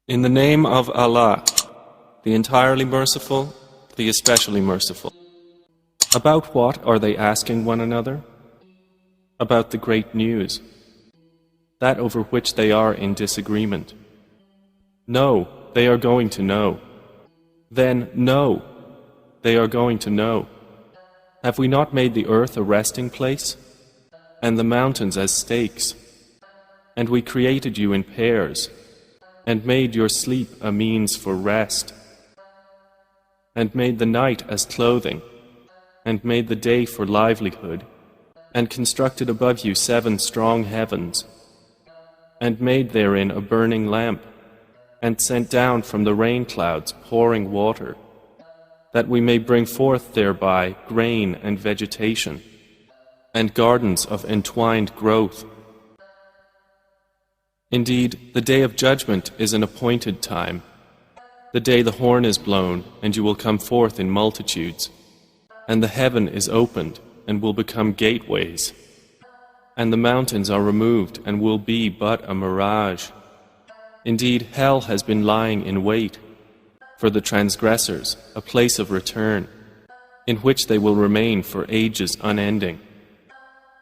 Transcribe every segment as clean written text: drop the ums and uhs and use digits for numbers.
In the name of Allah, the entirely merciful, the especially merciful. About what are they asking one another? About the great news, that over which they are in disagreement. No, they are going to know. Then, no, they are going to know. Have we not made the earth a resting place, and the mountains as stakes? And we created you in pairs, and made your sleep a means for rest, and made the night as clothing, and made the day for livelihood, and constructed above you 7 strong heavens, and made therein a burning lamp, and sent down from the rain clouds pouring water, that we may bring forth thereby grain and vegetation, and gardens of entwined growth. Indeed, the day of judgment is an appointed time, the day the horn is blown, and you will come forth in multitudes, and the heaven is opened, and will become gateways, and the mountains are removed, and will be but a mirage. Indeed, hell has been lying in wait for the transgressors, a place of return, in which they will remain for ages unending.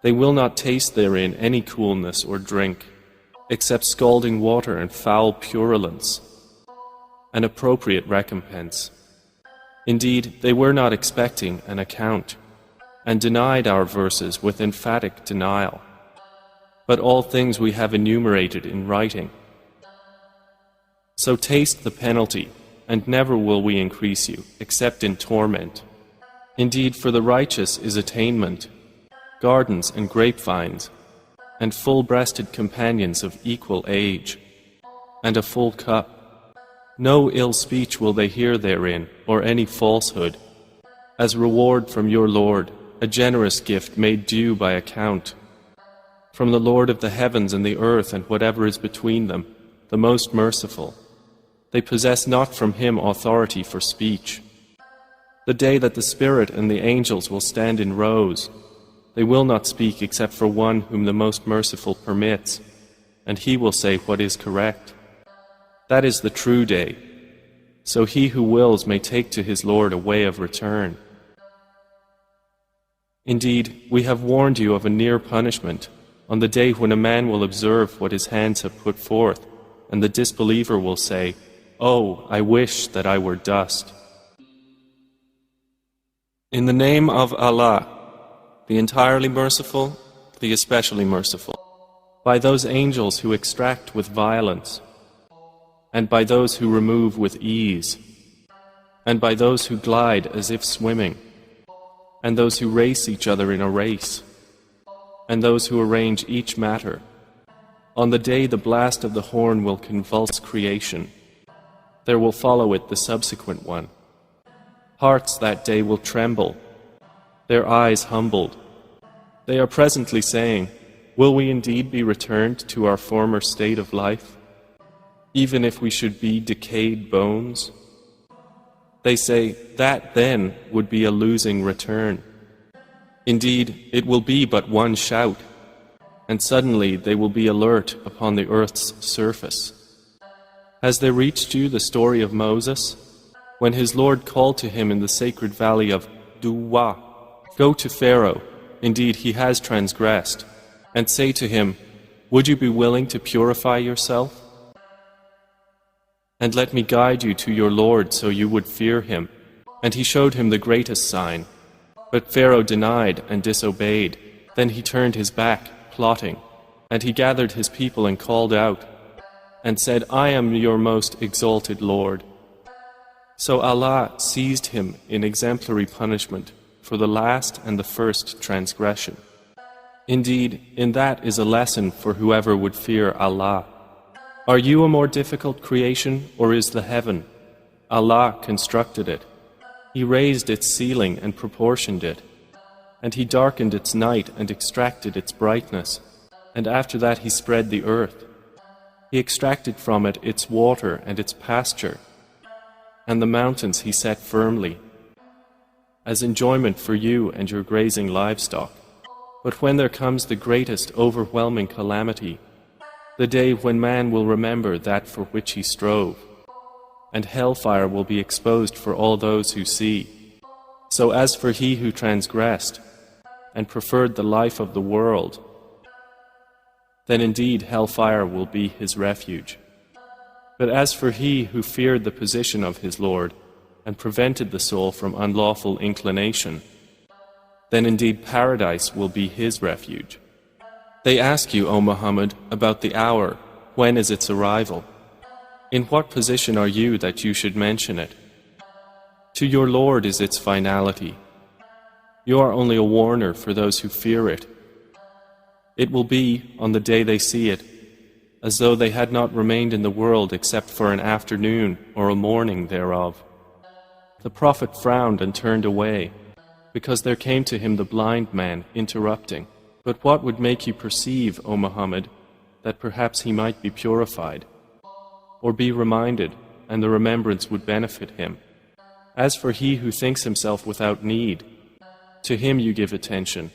They will not taste therein any coolness or drink, except scalding water and foul purulence, an appropriate recompense. Indeed, they were not expecting an account, and denied our verses with emphatic denial. But all things we have enumerated in writing. So taste the penalty, and never will we increase you, except in torment. Indeed, for the righteous is attainment, gardens and grapevines, and full-breasted companions of equal age, and a full cup. No ill speech will they hear therein, or any falsehood. As reward from your Lord, a generous gift made due by account. From the Lord of the heavens and the earth and whatever is between them, the most merciful. They possess not from him authority for speech. The day that the Spirit and the angels will stand in rows, they will not speak except for one whom the most merciful permits, and he will say what is correct. That is the true day, so he who wills may take to his Lord a way of return. Indeed, we have warned you of a near punishment on the day when a man will observe what his hands have put forth, and the disbeliever will say, "Oh, I wish that I were dust." In the name of Allah, the entirely merciful, the especially merciful. By those angels who extract with violence, and by those who remove with ease, and by those who glide as if swimming, and those who race each other in a race, and those who arrange each matter. On the day the blast of the horn will convulse creation. There will follow it the subsequent one. Hearts that day will tremble, their eyes humbled. They are presently saying, "Will we indeed be returned to our former state of life, even if we should be decayed bones?" They say, that then would be a losing return. Indeed, it will be but one shout, and suddenly they will be alert upon the earth's surface. Has there reached you the story of Moses, when his Lord called to him in the sacred valley of Duwa, "Go to Pharaoh, indeed he has transgressed," and say to him, "Would you be willing to purify yourself? And let me guide you to your Lord so you would fear him." And he showed him the greatest sign. But Pharaoh denied and disobeyed. Then he turned his back, plotting, and he gathered his people and called out, and said, "I am your most exalted Lord." So Allah seized him in exemplary punishment for the last and the first transgression. Indeed, in that is a lesson for whoever would fear Allah. Are you a more difficult creation, or is the heaven? Allah constructed it. He raised its ceiling and proportioned it, and He darkened its night and extracted its brightness, and after that He spread the earth. He extracted from it its water and its pasture, and the mountains He set firmly, as enjoyment for you and your grazing livestock. But when there comes the greatest overwhelming calamity, the day when man will remember that for which he strove, and hellfire will be exposed for all those who see. So as for he who transgressed and preferred the life of the world, then indeed hellfire will be his refuge. But as for he who feared the position of his Lord and prevented the soul from unlawful inclination, then indeed paradise will be his refuge. They ask you, O Muhammad, about the hour, when is its arrival? In what position are you that you should mention it? To your Lord is its finality. You are only a warner for those who fear it. It will be, on the day they see it, as though they had not remained in the world except for an afternoon or a morning thereof. The Prophet frowned and turned away, because there came to him the blind man, interrupting. But what would make you perceive, O Muhammad, that perhaps he might be purified, or be reminded, and the remembrance would benefit him? As for he who thinks himself without need, to him you give attention,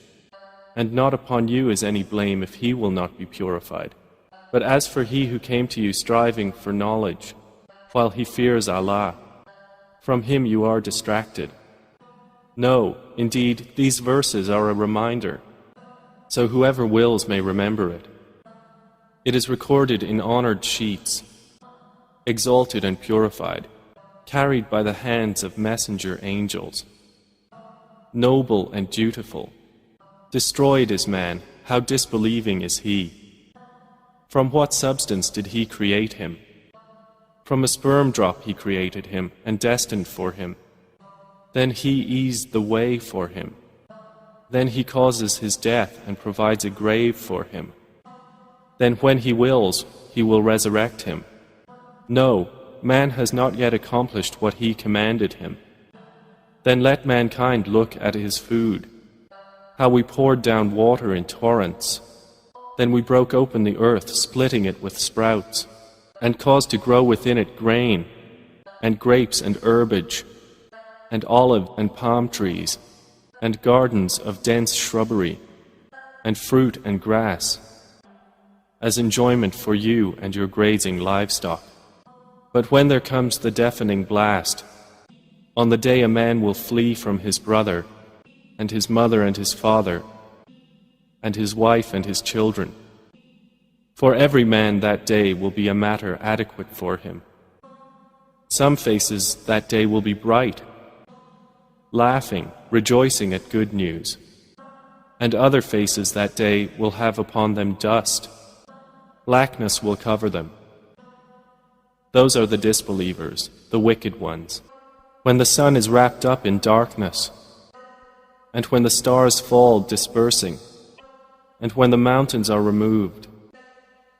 and not upon you is any blame if he will not be purified. But as for he who came to you striving for knowledge, while he fears Allah, from him you are distracted. No, indeed, these verses are a reminder, so whoever wills may remember it. It is recorded in honored sheets, exalted and purified, carried by the hands of messenger angels. Noble and dutiful. Destroyed is man, how disbelieving is he. From what substance did he create him? From a sperm drop he created him and destined for him. Then he eased the way for him. Then he causes his death and provides a grave for him. Then when he wills, he will resurrect him. No, man has not yet accomplished what he commanded him. Then let mankind look at his food, how we poured down water in torrents. Then we broke open the earth, splitting it with sprouts, and caused to grow within it grain, and grapes and herbage, and olive and palm trees, and gardens of dense shrubbery, and fruit and grass, as enjoyment for you and your grazing livestock. But when there comes the deafening blast, on the day a man will flee from his brother, and his mother and his father, and his wife and his children. For every man that day will be a matter adequate for him. Some faces that day will be bright, laughing, rejoicing at good news, and other faces that day will have upon them dust. Blackness will cover them. Those are the disbelievers, the wicked ones. When the sun is wrapped up in darkness, and when the stars fall dispersing, and when the mountains are removed,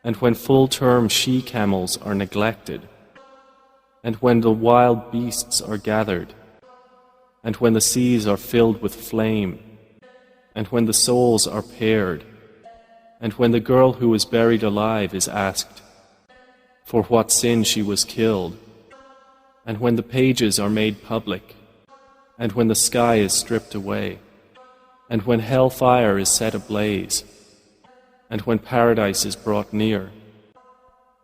and when full-term she-camels are neglected, and when the wild beasts are gathered, and when the seas are filled with flame, and when the souls are paired, and when the girl who was buried alive is asked for what sin she was killed, and when the pages are made public, and when the sky is stripped away, and when hellfire is set ablaze, and when paradise is brought near,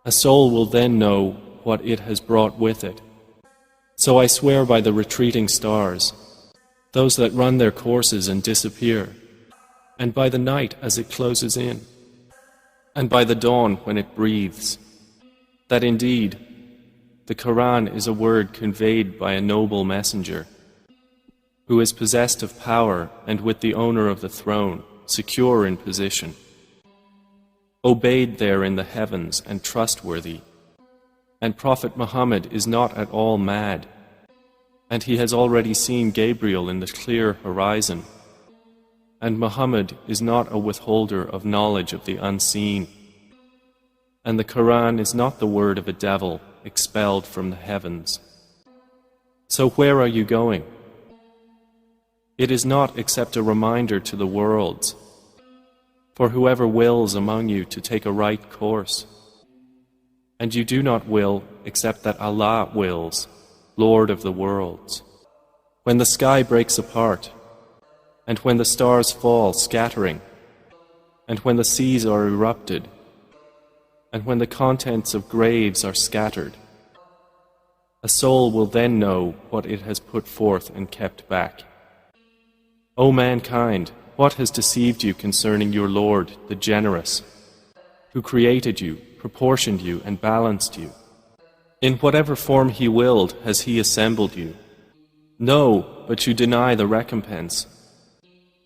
a soul will then know what it has brought with it. So I swear by the retreating stars, those that run their courses and disappear, and by the night as it closes in, and by the dawn when it breathes, that indeed the Quran is a word conveyed by a noble messenger, who is possessed of power and with the owner of the throne, secure in position, obeyed there in the heavens and trustworthy. And Prophet Muhammad is not at all mad, and he has already seen Gabriel in the clear horizon. And Muhammad is not a withholder of knowledge of the unseen. And the Quran is not the word of a devil expelled from the heavens. So where are you going? It is not except a reminder to the worlds, for whoever wills among you to take a right course. And you do not will except that Allah wills, Lord of the worlds. When the sky breaks apart, and when the stars fall scattering, and when the seas are erupted, and when the contents of graves are scattered. A soul will then know what it has put forth and kept back. O mankind, what has deceived you concerning your Lord, the Generous, who created you, proportioned you, and balanced you? In whatever form He willed has He assembled you. No, but you deny the recompense.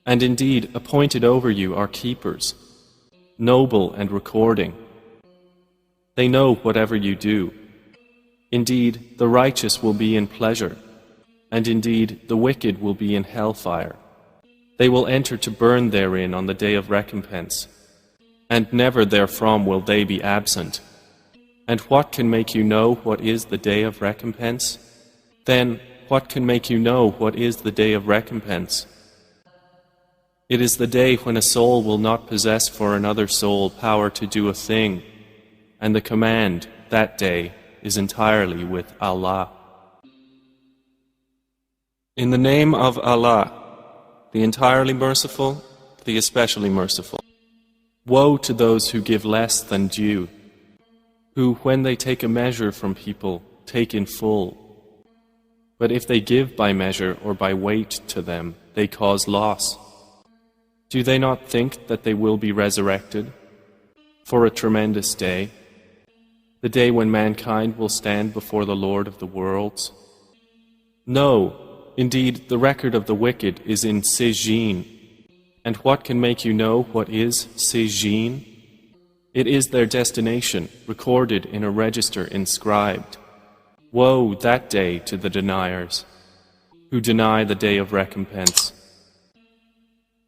And indeed, appointed over you are keepers, noble and recording. They know whatever you do. Indeed, the righteous will be in pleasure, and indeed, the wicked will be in hellfire. They will enter to burn therein on the day of recompense, and never therefrom will they be absent. And what can make you know what is the day of recompense? Then, what can make you know what is the day of recompense? It is the day when a soul will not possess for another soul power to do a thing, and the command, that day, is entirely with Allah. In the name of Allah, the entirely merciful, the especially merciful. Woe to those who give less than due, who, when they take a measure from people, take in full. But if they give by measure or by weight to them, they cause loss. Do they not think that they will be resurrected for a tremendous day? The day when mankind will stand before the Lord of the worlds? No, indeed, the record of the wicked is in Sijin. And what can make you know what is Sijin? It is their destination, recorded in a register inscribed. Woe that day to the deniers, who deny the day of recompense.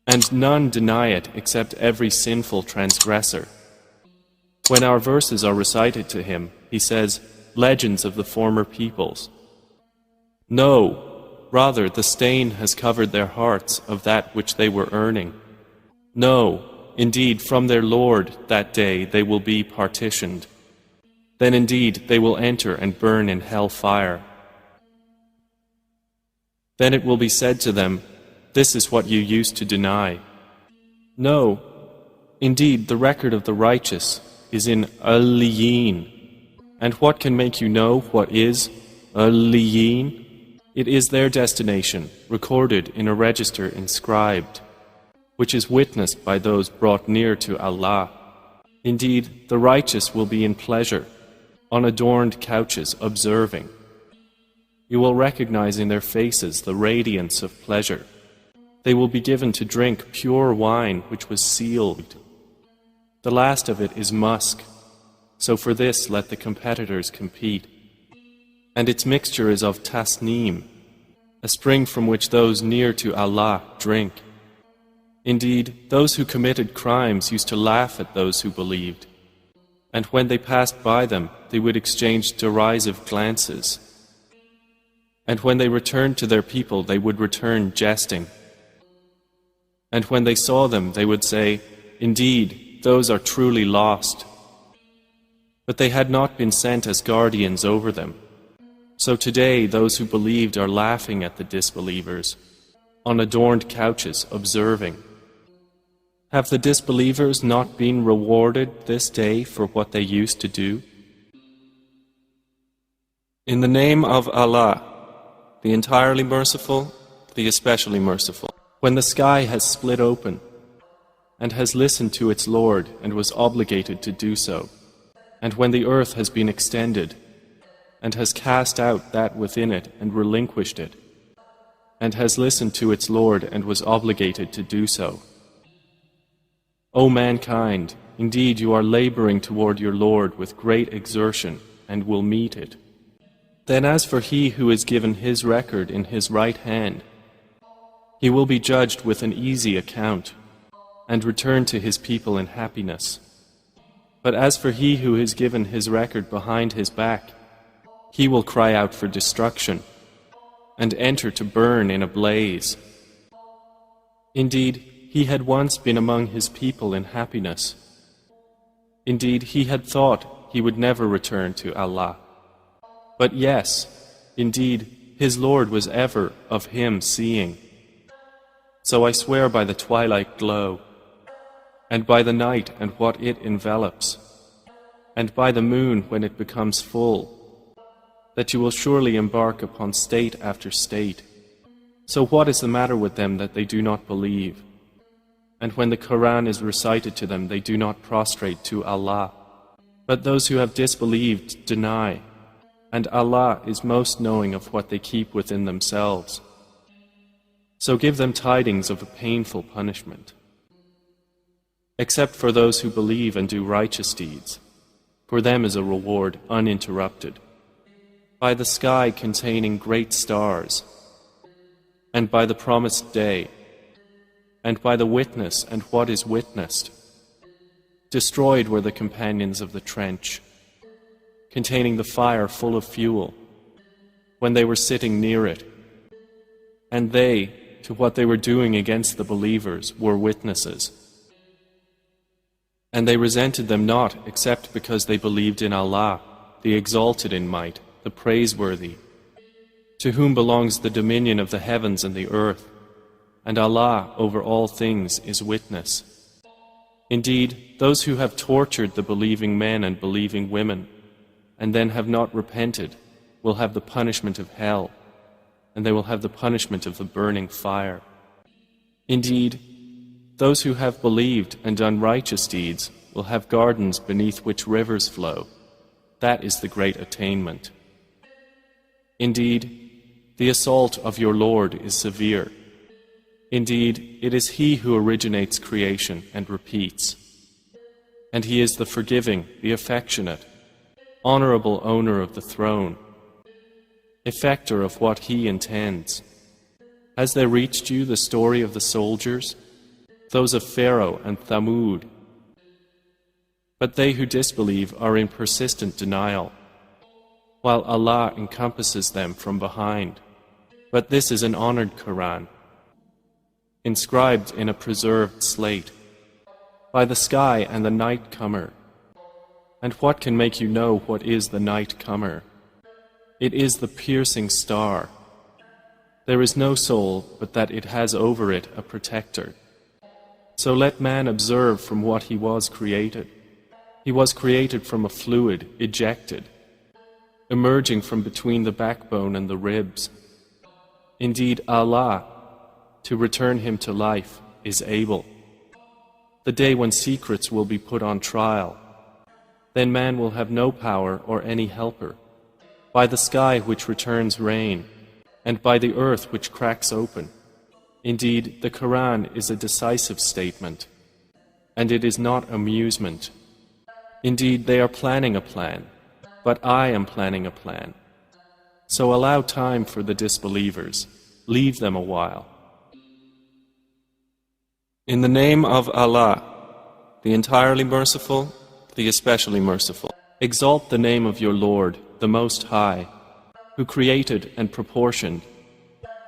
And none deny it except every sinful transgressor. When our verses are recited to him, he says, legends of the former peoples. No, rather the stain has covered their hearts of that which they were earning. No, indeed from their Lord that day they will be partitioned. Then indeed they will enter and burn in hell fire. Then it will be said to them, this is what you used to deny. No, indeed the record of the righteous is in Al-Liyin. And what can make you know what is Al-Liyin? It is their destination, recorded in a register inscribed, which is witnessed by those brought near to Allah. Indeed, the righteous will be in pleasure, on adorned couches observing. You will recognize in their faces the radiance of pleasure. They will be given to drink pure wine which was sealed. The last of it is musk, so for this let the competitors compete. And its mixture is of tasneem, a spring from which those near to Allah drink. Indeed, those who committed crimes used to laugh at those who believed, and when they passed by them, they would exchange derisive glances. And when they returned to their people, they would return jesting. And when they saw them, they would say, indeed, those are truly lost. But they had not been sent as guardians over them. So today those who believed are laughing at the disbelievers, on adorned couches observing. Have the disbelievers not been rewarded this day for what they used to do? In the name of Allah, the entirely merciful, the especially merciful. When the sky has split open, and has listened to its Lord and was obligated to do so, and when the earth has been extended, and has cast out that within it and relinquished it, and has listened to its Lord and was obligated to do so. O mankind, indeed you are laboring toward your Lord with great exertion, and will meet it. Then as for he who is given his record in his right hand, he will be judged with an easy account, and return to his people in happiness. But as for he who is given his record behind his back, he will cry out for destruction, and enter to burn in a blaze. Indeed, he had once been among his people in happiness. Indeed, he had thought he would never return to Allah. But yes, indeed, his Lord was ever of him seeing. So I swear by the twilight glow, and by the night and what it envelops, and by the moon when it becomes full, that you will surely embark upon state after state. So what is the matter with them that they do not believe? And when the Quran is recited to them, they do not prostrate to Allah. But those who have disbelieved deny, and Allah is most knowing of what they keep within themselves. So give them tidings of a painful punishment. Except for those who believe and do righteous deeds, for them is a reward uninterrupted, by the sky containing great stars, and by the promised day, and by the witness and what is witnessed. Destroyed were the companions of the trench, containing the fire full of fuel, when they were sitting near it. And they, to what they were doing against the believers, were witnesses. And they resented them not except because they believed in Allah, the exalted in might, the praiseworthy, to whom belongs the dominion of the heavens and the earth, and Allah over all things is witness. Indeed, those who have tortured the believing men and believing women, and then have not repented, will have the punishment of hell, and they will have the punishment of the burning fire. Indeed, those who have believed and done righteous deeds will have gardens beneath which rivers flow. That is the great attainment. Indeed, the assault of your Lord is severe. Indeed, it is He who originates creation and repeats. And He is the forgiving, the affectionate, honorable owner of the throne, effector of what He intends. Has there reached you the story of the soldiers, those of Pharaoh and Thamud? But they who disbelieve are in persistent denial, while Allah encompasses them from behind. But this is an honored Quran, inscribed in a preserved slate, by the sky and the night comer. And what can make you know what is the night comer? It is the piercing star. There is no soul but that it has over it a protector. So let man observe from what he was created. He was created from a fluid, ejected, emerging from between the backbone and the ribs. Indeed, Allah, to return him to life, is able. The day when secrets will be put on trial, then man will have no power or any helper. By the sky which returns rain, and by the earth which cracks open. Indeed, the Quran is a decisive statement, and it is not amusement. Indeed, they are planning a plan, but I am planning a plan. So allow time for the disbelievers. Leave them a while. In the name of Allah, the entirely merciful, the especially merciful. Exalt the name of your Lord, the Most High, who created and proportioned,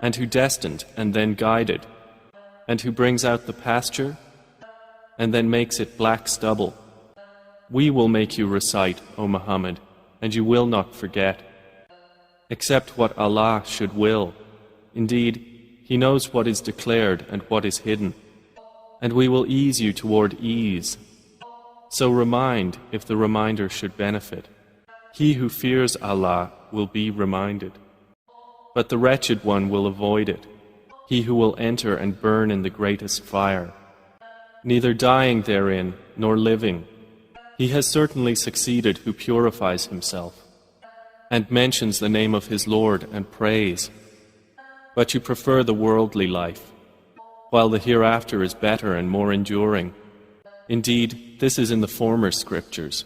and who destined and then guided, and who brings out the pasture, and then makes it black stubble. We will make you recite, O Muhammad, and you will not forget, except what Allah should will. Indeed, He knows what is declared and what is hidden, and we will ease you toward ease. So remind if the reminder should benefit. He who fears Allah will be reminded, but the wretched one will avoid it, he who will enter and burn in the greatest fire, neither dying therein nor living. He has certainly succeeded who purifies himself and mentions the name of his Lord and prays. But you prefer the worldly life, while the hereafter is better and more enduring. Indeed, this is in the former scriptures,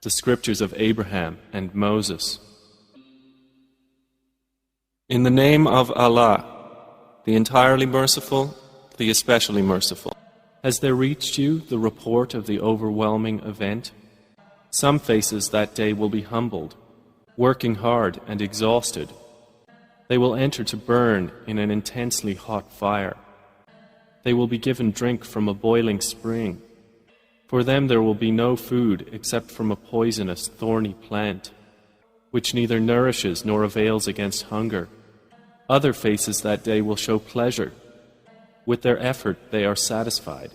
the scriptures of Abraham and Moses. In the name of Allah, the entirely merciful, the especially merciful. Has there reached you the report of the overwhelming event? Some faces that day will be humbled, working hard and exhausted. They will enter to burn in an intensely hot fire. They will be given drink from a boiling spring. For them there will be no food except from a poisonous, thorny plant, which neither nourishes nor avails against hunger. Other faces that day will show pleasure. With their effort they are satisfied,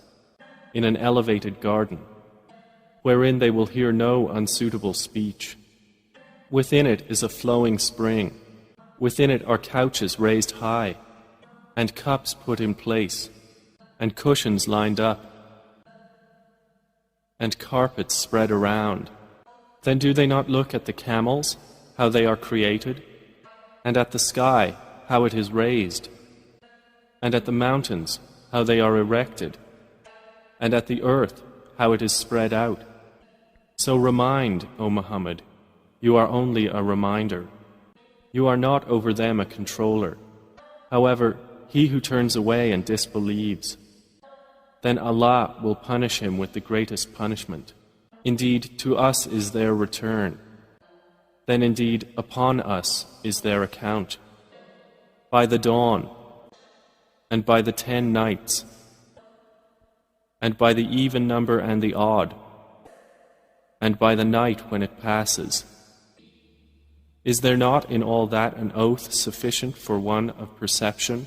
in an elevated garden. wherein they will hear no unsuitable speech. Within it is a flowing spring. Within it are couches raised high, and cups put in place, and cushions lined up, and carpets spread around. Then do they not look at the camels, how they are created, and at the sky, how it is raised, and at the mountains, how they are erected, and at the earth, how it is spread out? So remind, O Muhammad, you are only a reminder. You are not over them a controller. However, he who turns away and disbelieves, then Allah will punish him with the greatest punishment. Indeed, to us is their return. Then indeed, upon us is their account. By the dawn, and by the 10 nights, and by the even number and the odd, and by the night when it passes. Is there not in all that an oath sufficient for one of perception?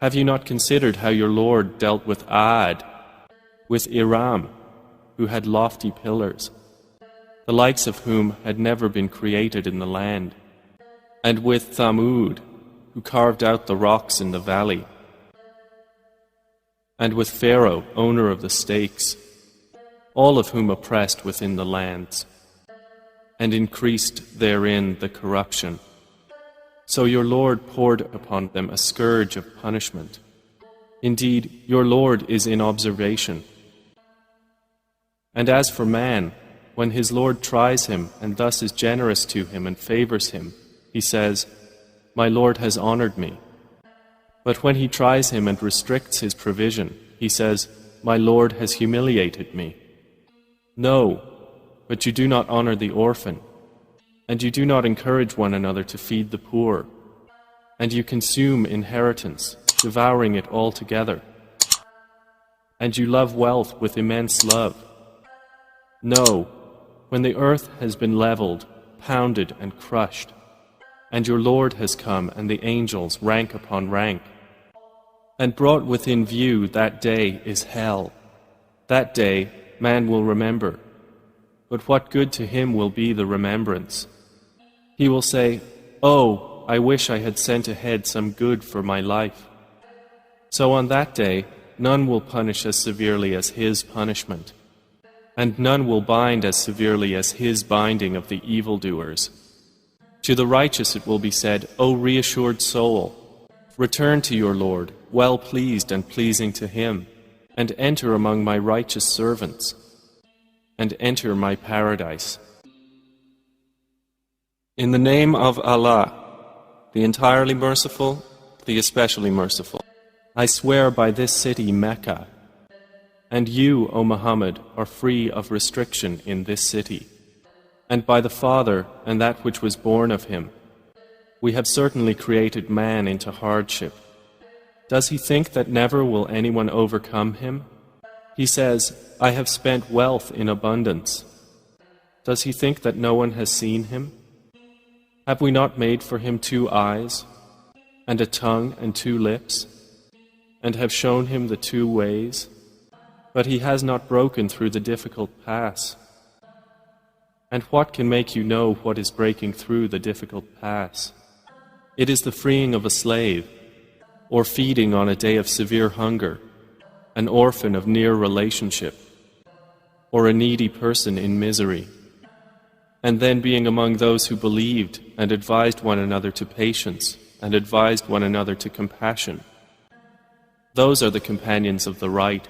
Have you not considered how your Lord dealt with Ad, with Iram, who had lofty pillars, the likes of whom had never been created in the land, and with Thamud, who carved out the rocks in the valley, and with Pharaoh, owner of the stakes, all of whom oppressed within the lands, and increased therein the corruption. So your Lord poured upon them a scourge of punishment. Indeed, your Lord is in observation. And as for man, when his Lord tries him and thus is generous to him and favors him, he says, "My Lord has honored me." But when he tries him and restricts his provision, he says, "My Lord has humiliated me." No, but you do not honor the orphan, and you do not encourage one another to feed the poor, and you consume inheritance, devouring it all together, and you love wealth with immense love. No, when the earth has been leveled, pounded and crushed, and your Lord has come and the angels rank upon rank, and brought within view that day is hell. That day man will remember, but what good to him will be the remembrance? He will say, "Oh, I wish I had sent ahead some good for my life." So on that day, none will punish as severely as his punishment, and none will bind as severely as his binding of the evildoers. To the righteous it will be said, "O reassured soul, return to your Lord, well pleased and pleasing to him, and enter among my righteous servants, and enter my paradise." In the name of Allah, the entirely merciful, the especially merciful. I swear by this city Mecca, and you, O Muhammad, are free of restriction in this city, and by the Father and that which was born of him. We have certainly created man into hardship. Does he think that never will anyone overcome him? He says, "I have spent wealth in abundance." Does he think that no one has seen him? Have we not made for him 2 eyes, and a tongue and 2 lips, and have shown him the 2 ways? But he has not broken through the difficult pass. And what can make you know what is breaking through the difficult pass? It is the freeing of a slave, or feeding on a day of severe hunger, an orphan of near relationship, or a needy person in misery, and then being among those who believed and advised one another to patience and advised one another to compassion. Those are the companions of the right.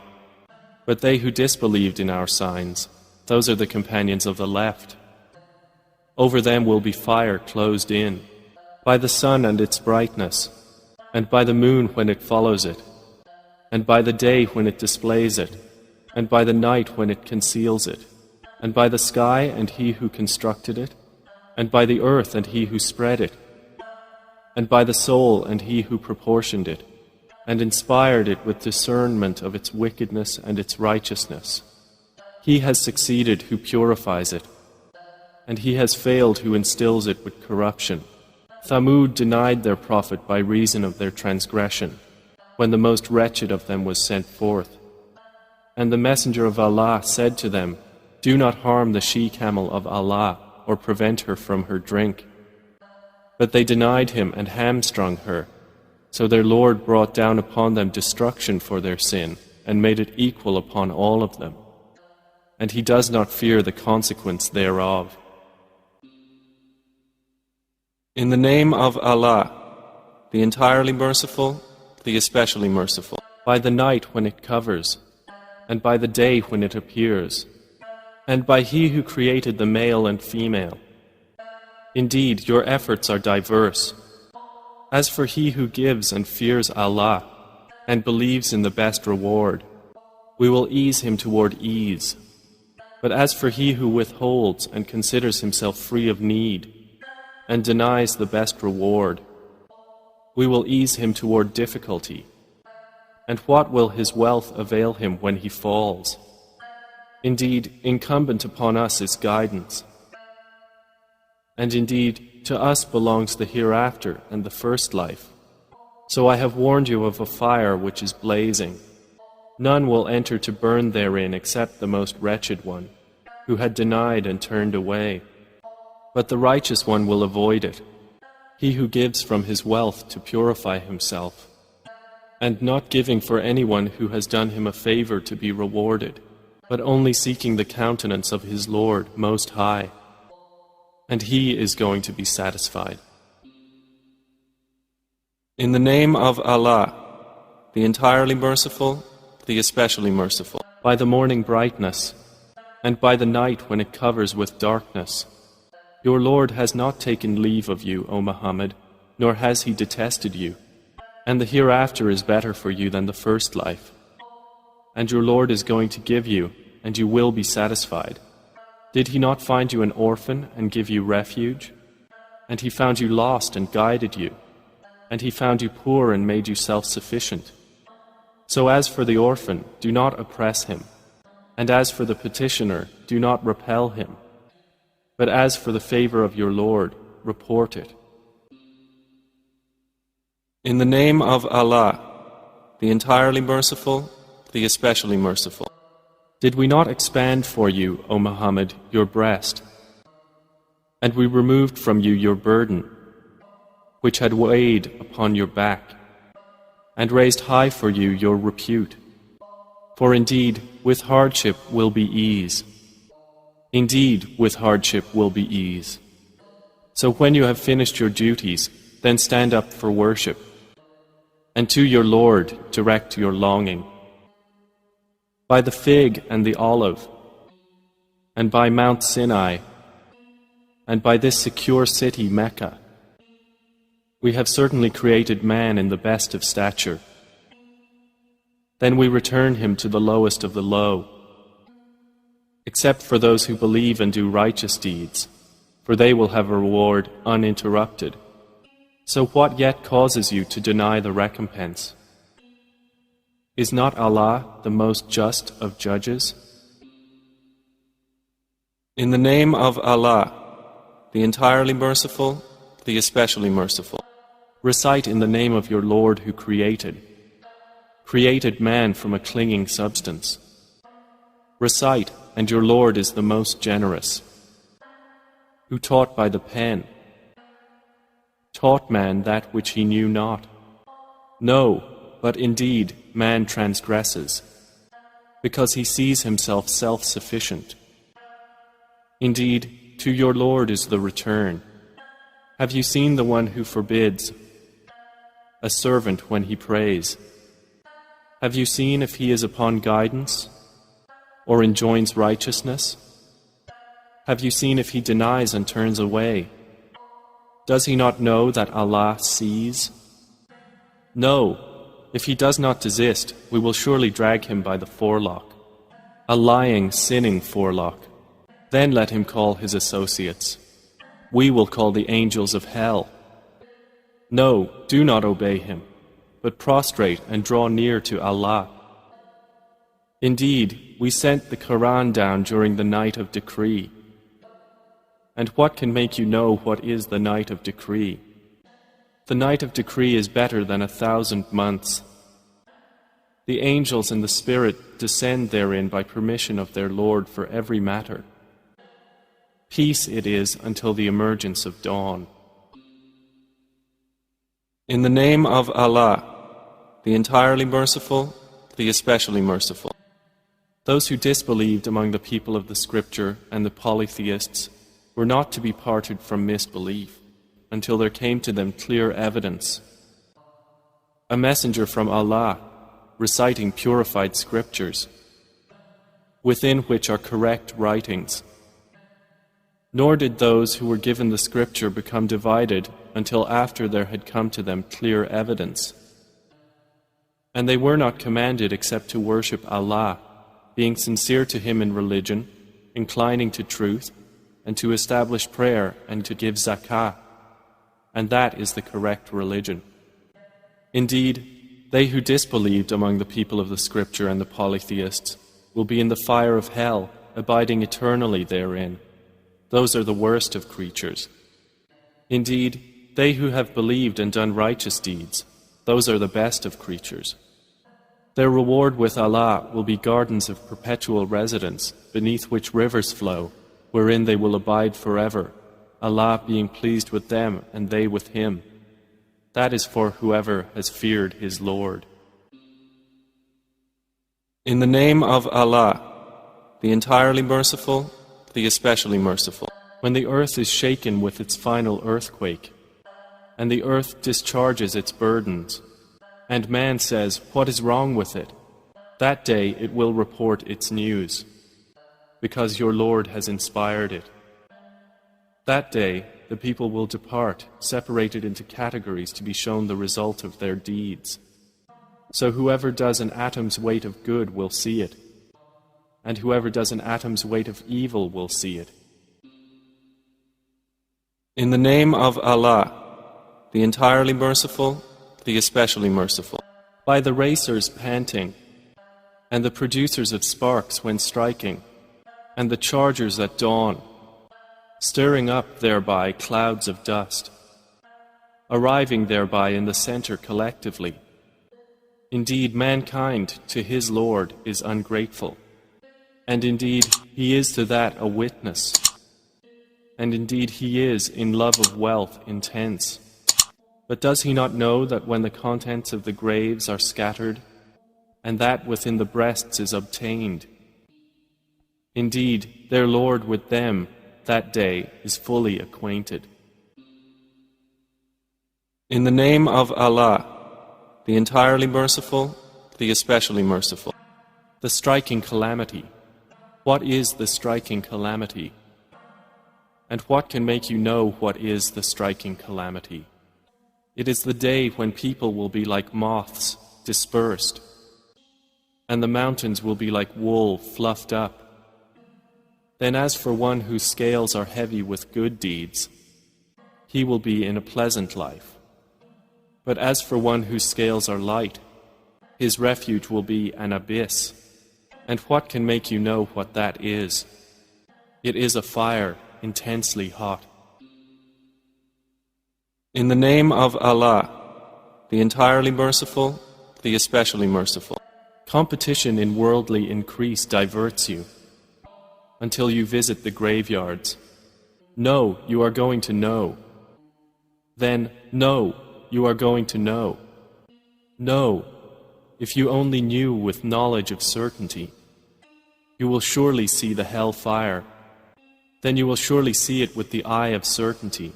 But they who disbelieved in our signs, those are the companions of the left. Over them will be fire closed in, by the sun and its brightness, and by the moon when it follows it, and by the day when it displays it, and by the night when it conceals it, and by the sky and he who constructed it, and by the earth and he who spread it, and by the soul and he who proportioned it, and inspired it with discernment of its wickedness and its righteousness. He has succeeded who purifies it, and he has failed who instills it with corruption. Thamud denied their prophet by reason of their transgression, when the most wretched of them was sent forth. And the Messenger of Allah said to them, Do not harm the she-camel of Allah or prevent her from her drink. But they denied him and hamstrung her. So their Lord brought down upon them destruction for their sin and made it equal upon all of them. And he does not fear the consequence thereof. In the name of Allah, the entirely merciful, the especially merciful, by the night when it covers, and by the day when it appears, and by He who created the male and female. Indeed, your efforts are diverse. As for he who gives and fears Allah, and believes in the best reward, we will ease him toward ease. But as for he who withholds and considers himself free of need, and denies the best reward, we will ease him toward difficulty. And what will his wealth avail him when he falls? Indeed, incumbent upon us is guidance. And indeed, to us belongs the hereafter and the first life. So I have warned you of a fire which is blazing. None will enter to burn therein except the most wretched one, who had denied and turned away. But the righteous one will avoid it, he who gives from his wealth to purify himself, and not giving for anyone who has done him a favor to be rewarded, but only seeking the countenance of his Lord Most High. And he is going to be satisfied. In the name of Allah, the entirely merciful, the especially merciful, by the morning brightness, and by the night when it covers with darkness. Your Lord has not taken leave of you, O Muhammad, nor has He detested you, and the hereafter is better for you than the first life. And your Lord is going to give you, and you will be satisfied. Did He not find you an orphan and give you refuge? And He found you lost and guided you, and He found you poor and made you self-sufficient. So as for the orphan, do not oppress him, and as for the petitioner, do not repel him. But as for the favor of your Lord, report it. In the name of Allah, the entirely merciful, the especially merciful. Did we not expand for you, O Muhammad, your breast? And we removed from you your burden, which had weighed upon your back, and raised high for you your repute. For indeed, with hardship will be ease. Indeed, with hardship will be ease. So when you have finished your duties, then stand up for worship, and to your Lord direct your longing. By the fig and the olive, and by Mount Sinai, and by this secure city Mecca, we have certainly created man in the best of stature. Then we return him to the lowest of the low, except for those who believe and do righteous deeds, for they will have a reward uninterrupted. So what yet causes you to deny the recompense? Is not Allah the most just of judges? In the name of Allah, the entirely merciful, the especially merciful. Recite in the name of your Lord who created man from a clinging substance. Recite, and your Lord is the most generous, who taught by the pen, taught man that which he knew not. No, but indeed man transgresses, because he sees himself self-sufficient. Indeed, to your Lord is the return. Have you seen the one who forbids a servant when he prays? Have you seen if he is upon guidance, or enjoins righteousness? Have you seen if he denies and turns away? Does he not know that Allah sees? No, if he does not desist, we will surely drag him by the forelock, a lying, sinning forelock. Then let him call his associates. We will call the angels of hell. No, do not obey him, but prostrate and draw near to Allah. Indeed, we sent the Quran down during the night of decree. And what can make you know what is the night of decree? The night of decree is better than 1,000 months. The angels and the Spirit descend therein by permission of their Lord for every matter. Peace it is until the emergence of dawn. In the name of Allah, the entirely merciful, the especially merciful. Those who disbelieved among the people of the Scripture and the polytheists were not to be parted from misbelief until there came to them clear evidence. A messenger from Allah, reciting purified scriptures, within which are correct writings. Nor did those who were given the scripture become divided until after there had come to them clear evidence. And they were not commanded except to worship Allah, being sincere to Him in religion, inclining to truth, and to establish prayer and to give zakah. And that is the correct religion. Indeed, they who disbelieved among the people of the Scripture and the polytheists will be in the fire of hell, abiding eternally therein. Those are the worst of creatures. Indeed, they who have believed and done righteous deeds, those are the best of creatures. Their reward with Allah will be gardens of perpetual residence, beneath which rivers flow, wherein they will abide forever, Allah being pleased with them and they with Him. That is for whoever has feared his Lord. In the name of Allah, the entirely merciful, the especially merciful. When the earth is shaken with its final earthquake, and the earth discharges its burdens, and man says, "What is wrong with it?" That day it will report its news, because your Lord has inspired it. That day the people will depart, separated into categories to be shown the result of their deeds. So whoever does an atom's weight of good will see it, and whoever does an atom's weight of evil will see it. In the name of Allah, the entirely merciful, the especially merciful. By the racers panting, and the producers of sparks when striking, and the chargers at dawn, stirring up thereby clouds of dust, arriving thereby in the center collectively. Indeed, mankind to his Lord is ungrateful, and indeed he is to that a witness, and indeed he is in love of wealth intense. But does he not know that when the contents of the graves are scattered, and that within the breasts is obtained, indeed their Lord with them that day is fully acquainted. In the name of Allah, the entirely merciful, the especially merciful. The striking calamity. What is the striking calamity? And what can make you know what is the striking calamity? It is the day when people will be like moths, dispersed, and the mountains will be like wool fluffed up. Then as for one whose scales are heavy with good deeds, he will be in a pleasant life. But as for one whose scales are light, his refuge will be an abyss. And what can make you know what that is? It is a fire intensely hot. In the name of Allah, the entirely merciful, the especially merciful. Competition in worldly increase diverts you, until you visit the graveyards. No, you are going to know. Then, no, you are going to know. No, if you only knew with knowledge of certainty. You will surely see the hell fire. Then you will surely see it with the eye of certainty.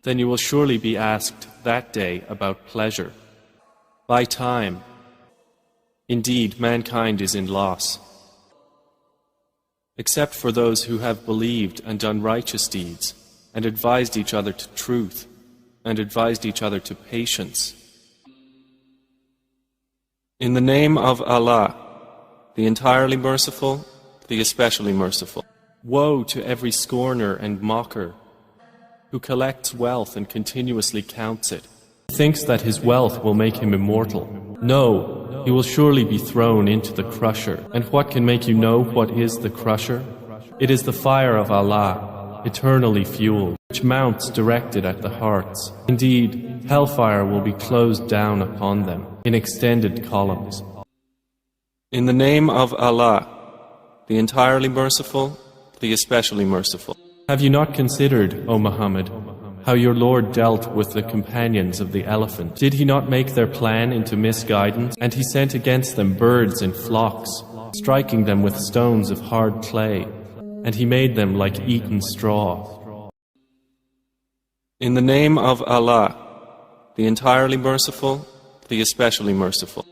Then you will surely be asked that day about pleasure. By time. Indeed, mankind is in loss. Except for those who have believed and done righteous deeds, and advised each other to truth, and advised each other to patience. In the name of Allah, the entirely merciful, the especially merciful. Woe to every scorner and mocker, who collects wealth and continuously counts it, thinks that his wealth will make him immortal. No, he will surely be thrown into the crusher. And what can make you know what is the crusher? It is the fire of Allah, eternally fueled, which mounts directed at the hearts. Indeed, hellfire will be closed down upon them in extended columns. In the name of Allah, the entirely merciful, the especially merciful. Have you not considered, O Muhammad, how your Lord dealt with the companions of the elephant? Did he not make their plan into misguidance? And he sent against them birds in flocks, striking them with stones of hard clay, and he made them like eaten straw. In the name of Allah, the entirely merciful, the especially merciful.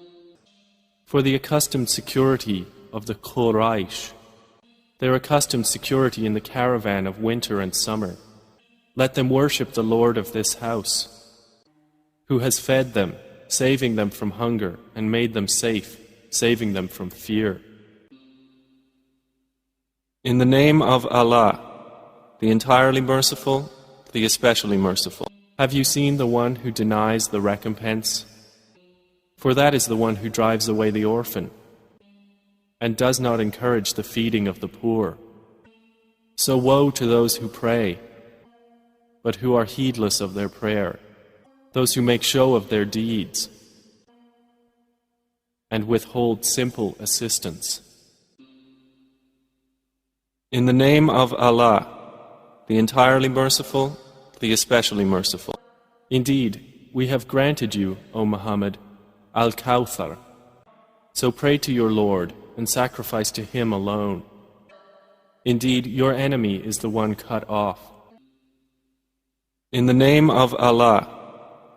For the accustomed security of the Quraysh, their accustomed security in the caravan of winter and summer, let them worship the Lord of this house, who has fed them, saving them from hunger, and made them safe, saving them from fear. In the name of Allah, the entirely merciful, the especially merciful. Have you seen the one who denies the recompense? For that is the one who drives away the orphan, and does not encourage the feeding of the poor. So woe to those who pray, but who are heedless of their prayer, those who make show of their deeds, and withhold simple assistance. In the name of Allah, the entirely merciful, the especially merciful. Indeed, we have granted you, O Muhammad, Al-Kawthar. So pray to your Lord and sacrifice to Him alone. Indeed, your enemy is the one cut off. In the name of Allah,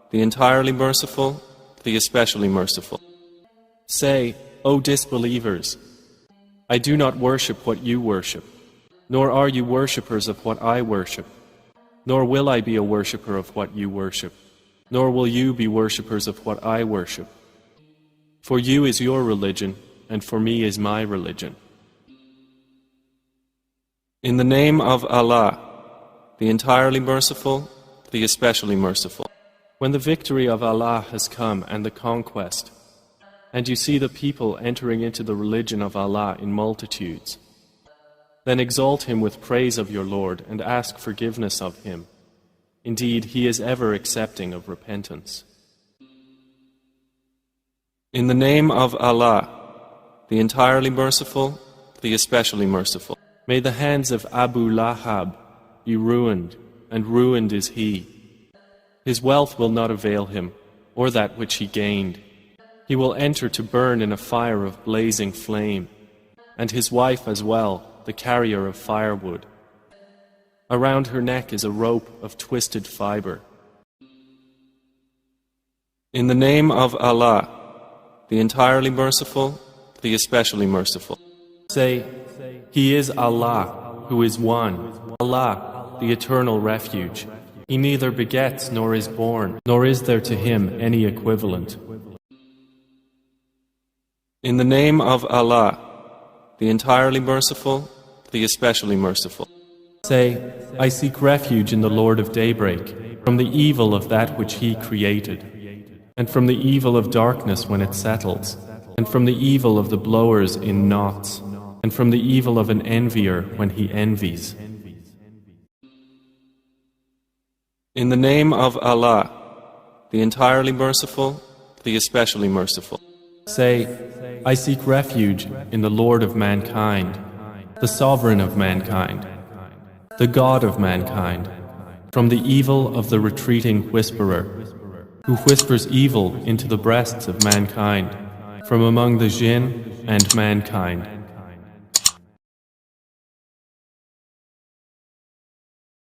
the entirely merciful, the especially merciful. Say, O disbelievers, I do not worship what you worship, nor are you worshippers of what I worship, nor will I be a worshipper of what you worship, nor will you be worshippers of what I worship. For you is your religion, and for me is my religion. In the name of Allah, the entirely merciful, the especially merciful. When the victory of Allah has come and the conquest, and you see the people entering into the religion of Allah in multitudes, then exalt Him with praise of your Lord and ask forgiveness of Him. Indeed, He is ever accepting of repentance. In the name of Allah, the entirely merciful, the especially merciful. May the hands of Abu Lahab be ruined, and ruined is he. His wealth will not avail him, or that which he gained. He will enter to burn in a fire of blazing flame, and his wife as well, the carrier of firewood. Around her neck is a rope of twisted fiber. In the name of Allah, the entirely merciful, the especially merciful. Say, He is Allah, who is one, Allah, the eternal refuge. He neither begets nor is born, nor is there to Him any equivalent. In the name of Allah, the entirely merciful, the especially merciful. Say, I seek refuge in the Lord of daybreak, from the evil of that which He created, and from the evil of darkness when it settles, and from the evil of the blowers in knots, and from the evil of an envier when he envies. In the name of Allah, the entirely merciful, the especially merciful. Say, I seek refuge in the Lord of mankind, the Sovereign of mankind, the God of mankind, from the evil of the retreating whisperer, who whispers evil into the breasts of mankind, from among the jinn and mankind.